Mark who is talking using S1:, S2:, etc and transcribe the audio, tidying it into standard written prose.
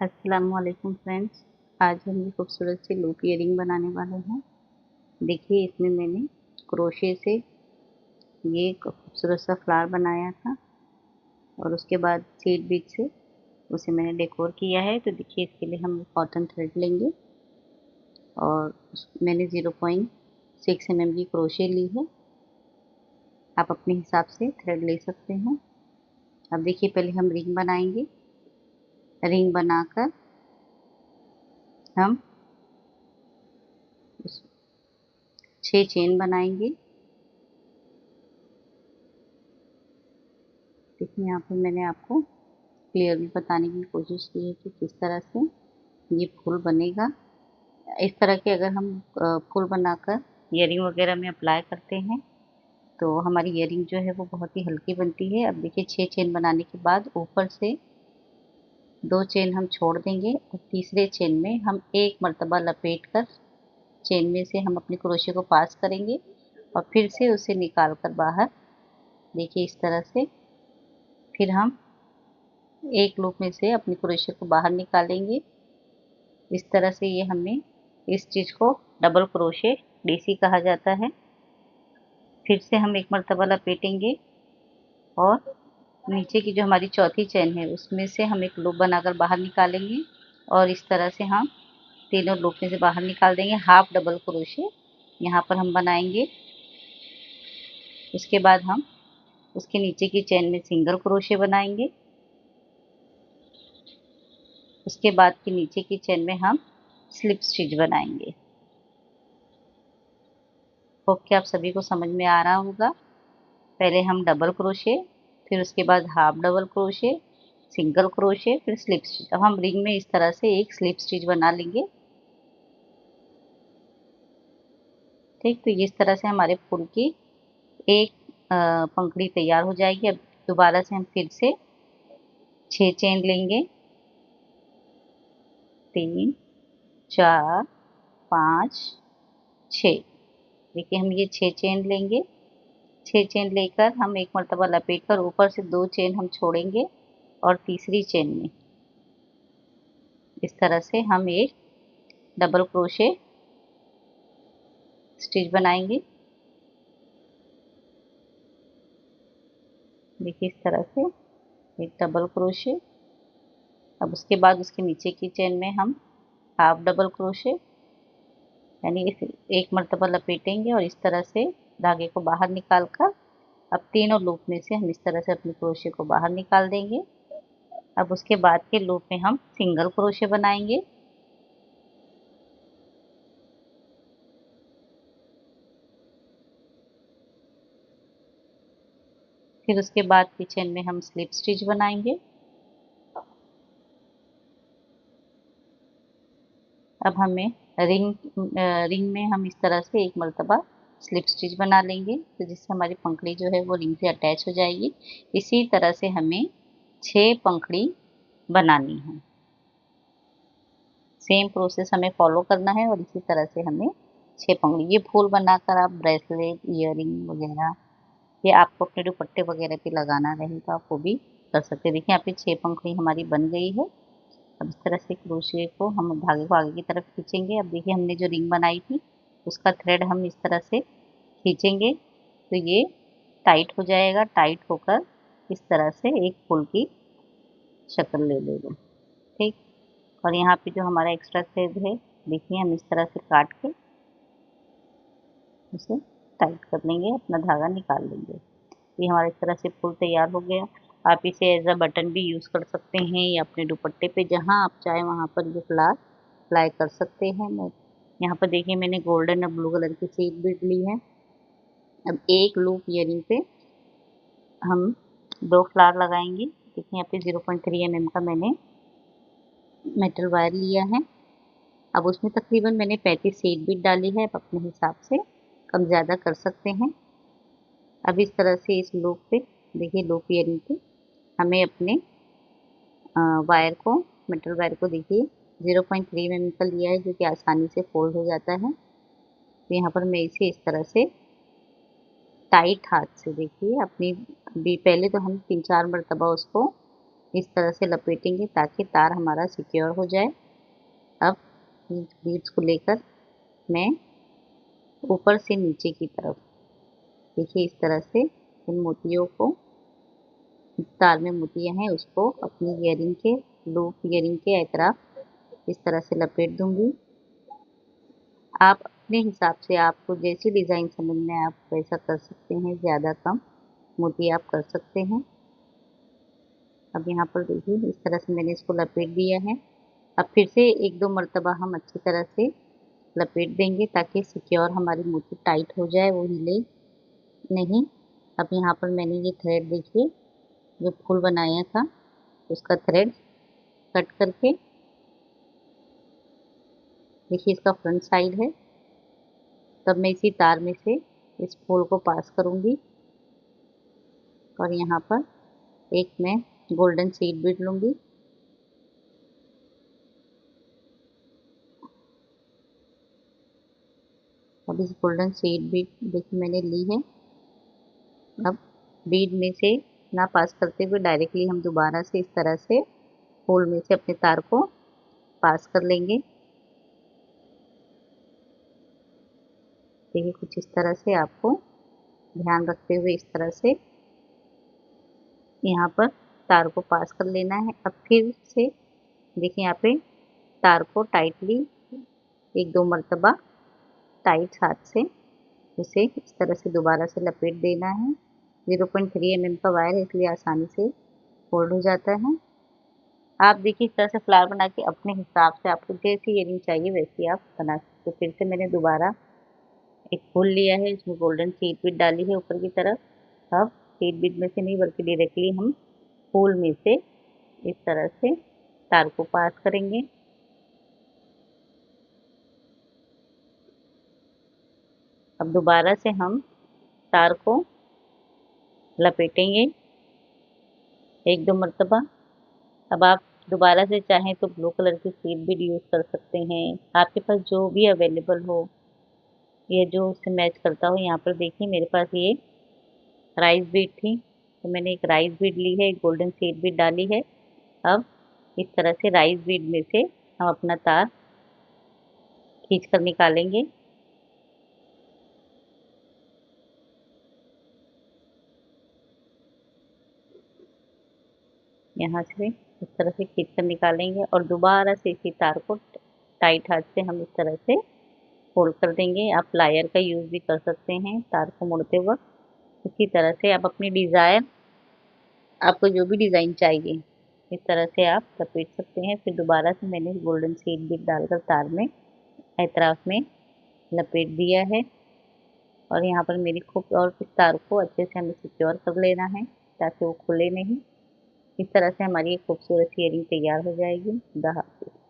S1: अस्सलामुअलैकुम फ्रेंड्स। आज हम ये खूबसूरत सी लूप ईयरिंग बनाने वाले हैं। देखिए, इसमें मैंने क्रोशे से ये खूबसूरत सा फ्लावर बनाया था और उसके बाद सीड बीड से उसे मैंने डेकोर किया है। तो देखिए, इसके लिए हम कॉटन थ्रेड लेंगे और मैंने 0.6 mm की क्रोशे ली है। आप अपने हिसाब से थ्रेड ले सकते हैं। अब देखिए, पहले हम रिंग बनाएंगे। रिंग बनाकर हम 6 चेन बनाएंगे। देखिए, यहाँ पर मैंने आपको क्लियरली बताने की कोशिश की है कि किस तरह से ये फूल बनेगा। इस तरह के अगर हम फूल बनाकर ईयरिंग वगैरह में अप्लाई करते हैं तो हमारी ईयरिंग जो है वो बहुत ही हल्की बनती है। अब देखिए, 6 चेन बनाने के बाद ऊपर से 2 चेन हम छोड़ देंगे और तीसरे चेन में हम एक मर्तबा लपेट कर चेन में से हम अपने क्रोशे को पास करेंगे और फिर से उसे निकाल कर बाहर, देखिए इस तरह से, फिर हम एक लूप में से अपने क्रोशे को बाहर निकालेंगे। इस तरह से ये हमें इस चीज़ को डबल क्रोशे डीसी कहा जाता है। फिर से हम एक मर्तबा लपेटेंगे और नीचे की जो हमारी चौथी चेन है उसमें से हम एक लूप बनाकर बाहर निकालेंगे और इस तरह से हम तीनों लूप में से बाहर निकाल देंगे। हाफ डबल क्रोशे यहाँ पर हम बनाएंगे। उसके बाद हम उसके नीचे की चेन में सिंगल क्रोशे बनाएंगे। उसके बाद की नीचे की चेन में हम स्लिप स्टिच बनाएंगे। होप कि आप सभी को समझ में आ रहा होगा। पहले हम डबल क्रोशे, फिर उसके बाद half double crochet, single crochet, फिर स्लिप स्टिच। अब हम रिंग में इस तरह से एक स्लिप स्टिच बना लेंगे। ठीक, तो इस तरह से हमारे फूल की एक पंखुड़ी तैयार हो जाएगी। अब दोबारा से हम फिर से 6 चेन लेंगे। 3, 4, 5, 6। देखिए, हम ये 6 चेन लेंगे। 6 चेन लेकर हम एक मर्तबा लपेट कर ऊपर से 2 चेन हम छोड़ेंगे और तीसरी चेन में इस तरह से हम एक डबल क्रोशे स्टिच बनाएंगे। देखिए, इस तरह से एक डबल क्रोशे। अब उसके बाद उसके नीचे की चेन में हम हाफ डबल क्रोशे, यानी इस एक मर्तबा लपेटेंगे और इस तरह से धागे को बाहर निकाल कर अब तीनों लूप में से हम इस तरह से अपने क्रोशे को बाहर निकाल देंगे। अब उसके बाद के लूप में हम सिंगल क्रोशे बनाएंगे। फिर उसके बाद की चेन में हम स्लिप स्टिच बनाएंगे। अब हमें रिंग में हम इस तरह से एक मर्तबा स्लिप स्टिच बना लेंगे, तो जिससे हमारी पंखुड़ी जो है वो रिंग से अटैच हो जाएगी। इसी तरह से हमें 6 पंखुड़ी बनानी है। सेम प्रोसेस हमें फॉलो करना है और इसी तरह से हमें 6 पंखुड़ी, ये फूल बनाकर आप ब्रेसलेट, ईयरिंग वगैरह या आपको अपने दुपट्टे वगैरह पे लगाना रहे तो आप वो भी कर सकते हैं। देखिए, यहाँ पे 6 पंखुड़ी हमारी बन गई है। अब इस तरह से क्रोशे को हम धागे को आगे की तरफ खींचेंगे। अब देखिए, हमने जो रिंग बनाई थी उसका थ्रेड हम इस तरह से खींचेंगे तो ये टाइट हो जाएगा। टाइट होकर इस तरह से एक फूल की शक्ल ले लेगा। ठीक, और यहाँ पे जो हमारा एक्स्ट्रा थ्रेड है, देखिए हम इस तरह से काट के उसे टाइट कर लेंगे, अपना धागा निकाल लेंगे। ये हमारा इस तरह से फूल तैयार हो गया। आप इसे एज अ बटन भी यूज़ कर सकते हैं या अपने दुपट्टे पे जहाँ आप चाहें वहाँ पर ये फ्लावर अप्लाई कर सकते हैं। मैं यहाँ पर देखिए, मैंने गोल्डन और ब्लू कलर की सीड बीड ली है। अब एक लूप ईयरिंग पे हम 2 फ्लावर लगाएंगे। देखिए, यहाँ पे 0.3 mm का मैंने मेटल वायर लिया है। अब उसमें तकरीबन मैंने 35 सीड बीड डाली है। आप अपने हिसाब से कम ज़्यादा कर सकते हैं। अब इस तरह से इस लूप पे, देखिए लूप ईयरिंग पे हमें अपने वायर को, मेटल वायर को देखिए 0.3 mm का लिया है जो कि आसानी से फोल्ड हो जाता है। तो यहाँ पर मैं इसे इस तरह से टाइट हाथ से, देखिए अपनी भी, पहले तो हम 3-4 मरतबा उसको इस तरह से लपेटेंगे ताकि तार हमारा सिक्योर हो जाए। अब बीड्स को लेकर मैं ऊपर से नीचे की तरफ, देखिए इस तरह से इन मोतियों को, तार में मोतियां हैं उसको अपनी ईयरिंग के लूप ईयरिंग के अतराफ इस तरह से लपेट दूंगी। आप अपने हिसाब से, आपको जैसी डिज़ाइन समझ में आप वैसा कर सकते हैं, ज़्यादा कम मोती आप कर सकते हैं। अब यहाँ पर देखिए इस तरह से मैंने इसको लपेट दिया है। अब फिर से एक दो मर्तबा हम अच्छी तरह से लपेट देंगे ताकि सिक्योर हमारी मोती टाइट हो जाए, वो हिले नहीं। अब यहाँ पर मैंने ये थ्रेड देखिए जो फूल बनाया था उसका थ्रेड कट करके, देखिए इसका फ्रंट साइड है। तब मैं इसी तार में से इस फूल को पास करूंगी और यहाँ पर एक मैं गोल्डन सीड बीड लूंगी। अब इस गोल्डन सीड बीड देखिए मैंने ली है। अब बीड में से ना पास करते हुए डायरेक्टली हम दोबारा से इस तरह से फूल में से अपने तार को पास कर लेंगे। देखिए कुछ इस तरह से आपको ध्यान रखते हुए इस तरह से यहाँ पर तार को पास कर लेना है। अब फिर से देखिए यहाँ पे तार को टाइटली एक दो मर्तबा टाइट हाथ से उसे इस तरह से दोबारा से लपेट देना है। 0.3 mm का वायर है इसलिए आसानी से फोल्ड हो जाता है। आप देखिए इस तरह से फ्लावर बना के अपने हिसाब से आपको जैसी ईयरिंग चाहिए वैसी आप बना सकते हो। फिर से मैंने दोबारा एक फूल लिया है, इसमें गोल्डन सीड बीड डाली है ऊपर की तरफ। अब सीड बीड में से नहीं बल्कि डायरेक्टली हम फूल में से इस तरह से तार को पास करेंगे। अब दोबारा से हम तार को लपेटेंगे एक दो मर्तबा। अब आप दोबारा से चाहें तो ब्लू कलर की सीड बीड यूज़ कर सकते हैं, आपके पास जो भी अवेलेबल हो या जो उससे मैच करता हो। यहाँ पर देखिए मेरे पास ये राइस बीड थी तो मैंने एक राइस बीड ली है, एक गोल्डन सीड बीड डाली है। अब इस तरह से राइस बीड में से हम अपना तार खींच कर निकालेंगे। यहाँ से इस तरह से खींच कर निकालेंगे और दोबारा से इसी तार को टाइट हाथ से हम इस तरह से फोल्ड कर देंगे। आप प्लायर का यूज़ भी कर सकते हैं तार को मोड़ते वक्त। इसी तरह से आप अपनी डिज़ायर, आपको जो भी डिज़ाइन चाहिए इस तरह से आप लपेट सकते हैं। फिर दोबारा से मैंने गोल्डन सीड बीड डालकर तार में एतराफ़ में लपेट दिया है और यहाँ पर मेरी खूब, और इस तार को अच्छे से हमें सिक्योर कर लेना है ताकि वो खुले नहीं। इस तरह से हमारी एक खूबसूरत ईयरिंग तैयार हो जाएगी। खुदा हाफिज़।